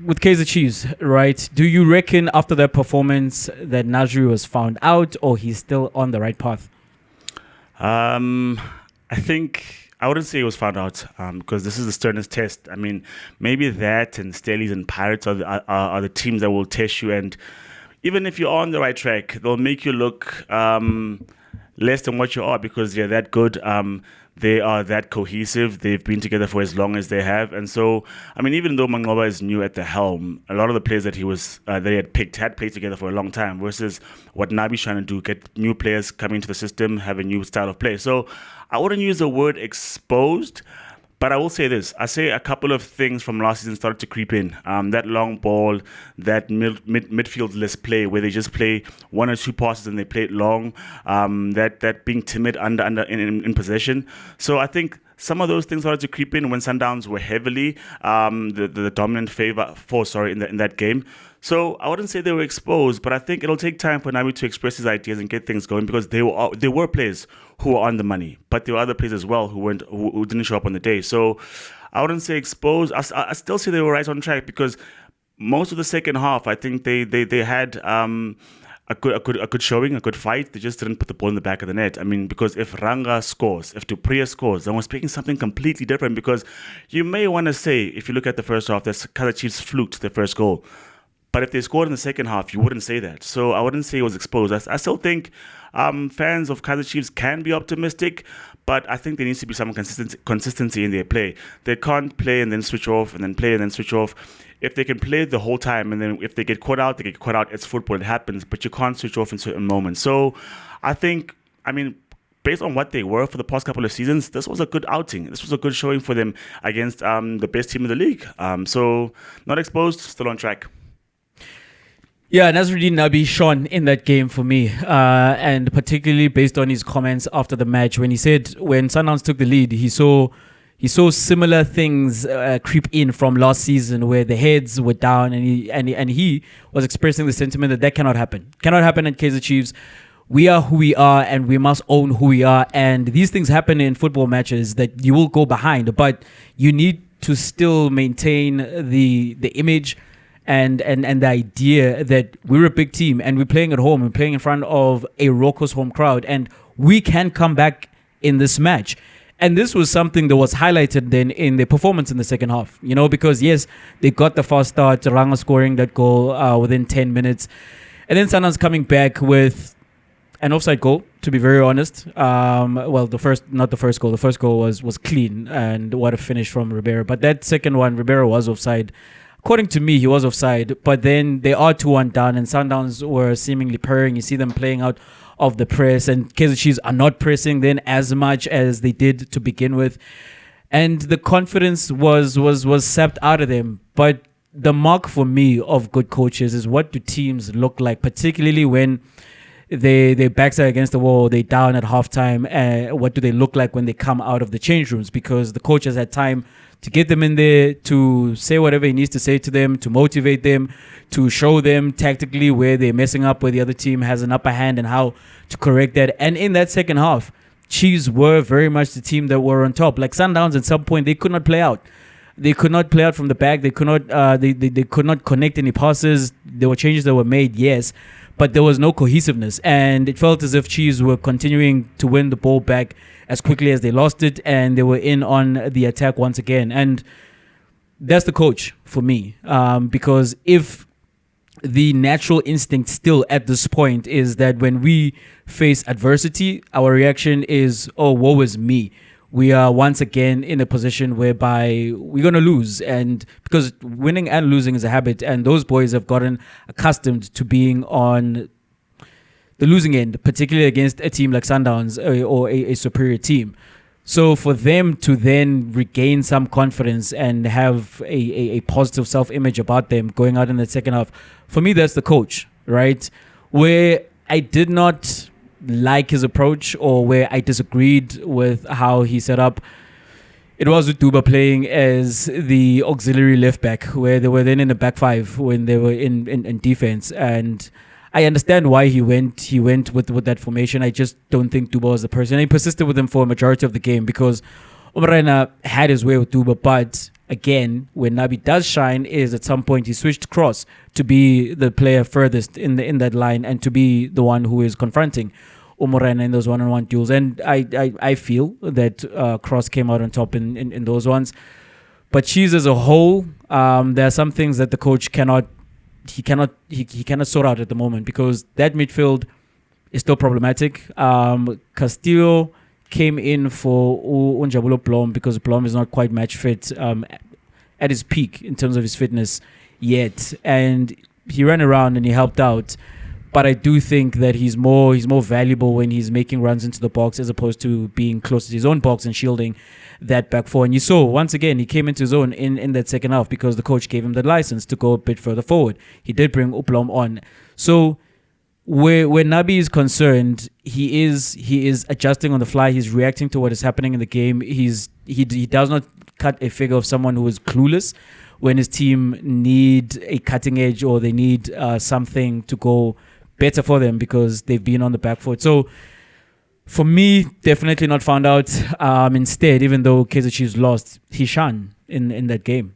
with Kaizer Chiefs, right? Do you reckon after that performance that Nasri was found out, or he's still on the right path? I think I wouldn't say it was found out because this is the sternest test. I mean, maybe that and Steelies and Pirates are the teams that will test you. And even if you're on the right track, they'll make you look less than what you are because they're that good. They are that cohesive. They've been together for as long as they have. And so, I mean, even though Mangoba is new at the helm, a lot of the players that he had picked had played together for a long time versus what Nabi's trying to do, get new players coming into the system, have a new style of play. So I wouldn't use the word exposed, but I will say this. I say a couple of things from last season started to creep in. That long ball, that midfield-less play where they just play one or two passes and they play it long. That being timid in possession. So I think some of those things started to creep in when Sundowns were heavily the dominant force in that game. So I wouldn't say they were exposed, but I think it'll take time for Nabi to express his ideas and get things going because there were players who were on the money, but there were other players as well who didn't show up on the day. So I wouldn't say exposed. I still say they were right on track because most of the second half, I think they had a good showing, a good fight. They just didn't put the ball in the back of the net. I mean, because if Ranga scores, if Dupree scores, then we're speaking something completely different because you may want to say, if you look at the first half, that Kaizer Chiefs fluked their first goal. But if they scored in the second half, you wouldn't say that. So I wouldn't say it was exposed. I still think fans of Kaizer Chiefs can be optimistic, but I think there needs to be some consistency in their play. They can't play and then switch off and then play and then switch off. If they can play the whole time and then if they get caught out, they get caught out. It's football. It happens. But you can't switch off in certain moments. So I think, based on what they were for the past couple of seasons, this was a good outing. This was a good showing for them against the best team in the league. So not exposed, still on track. Yeah, Nasruddin Nabi shone in that game for me, and particularly based on his comments after the match when he said when Sundowns took the lead, he saw similar things creep in from last season where the heads were down, and he was expressing the sentiment that cannot happen at Kaizer Chiefs. We are who we are, and we must own who we are. And these things happen in football matches that you will go behind, but you need to still maintain the image. And the idea that we're a big team and we're playing at home, we're playing in front of a raucous home crowd, and we can come back in this match. And this was something that was highlighted then in the performance in the second half, because yes, they got the fast start, Ranga scoring that goal within 10 minutes. And then Sundowns coming back with an offside goal, to be very honest. The first goal was clean, and what a finish from Ribeiro. But that second one, Ribeiro was offside. According to me, he was offside, but then they are 2-1 down, and Sundowns were seemingly purring. You see them playing out of the press, and Kaizer Chiefs are not pressing then as much as they did to begin with, and the confidence was sapped out of them. But the mark for me of good coaches is what do teams look like, particularly when their backs are against the wall, they down at halftime. What do they look like when they come out of the change rooms? Because the coach has had time to get them in there, to say whatever he needs to say to them, to motivate them, to show them tactically where they're messing up, where the other team has an upper hand and how to correct that. And in that second half, Chiefs were very much the team that were on top. Like Sundowns, at some point, they could not play out. They could not play out from the back. They could not. They could not connect any passes. There were changes that were made, yes, but there was no cohesiveness, and it felt as if Chiefs were continuing to win the ball back as quickly as they lost it, and they were in on the attack once again. And that's the coach for me, because if the natural instinct still at this point is that when we face adversity, our reaction is, oh, woe is me. We are once again in a position whereby we're going to lose. And because winning and losing is a habit, and those boys have gotten accustomed to being on the losing end, particularly against a team like Sundowns or a superior team. So for them to then regain some confidence and have a positive self-image about them going out in the second half, for me, that's the coach, right? Where I did not like his approach, or where I disagreed with how he set up, it was with Duba playing as the auxiliary left back, where they were then in the back five when they were in defense. And I understand why he went with that formation. I just don't think Duba was the person. He persisted with him for a majority of the game because Umrana had his way with Duba, but again, when Nabi does shine, is at some point he switched cross to be the player furthest in that line and to be the one who is confronting Umorena in those one-on-one duels. And I feel that Cross came out on top in those ones. But Chiefs as a whole, there are some things that the coach cannot sort out at the moment, because that midfield is still problematic. Castillo came in for Unjabulo Blom because Blom is not quite match fit at his peak in terms of his fitness yet, and he ran around and he helped out. But I do think that he's more valuable when he's making runs into the box as opposed to being close to his own box and shielding that back four. And you saw, once again, he came into his own in that second half because the coach gave him the license to go a bit further forward. He did bring Uplom on. So where Nabi is concerned, he is adjusting on the fly. He's reacting to what is happening in the game. He does not cut a figure of someone who is clueless when his team need a cutting edge or they need something to go better for them because they've been on the back foot. So for me, definitely not found out. Instead, even though Kaizer Chiefs lost, he shone in that game.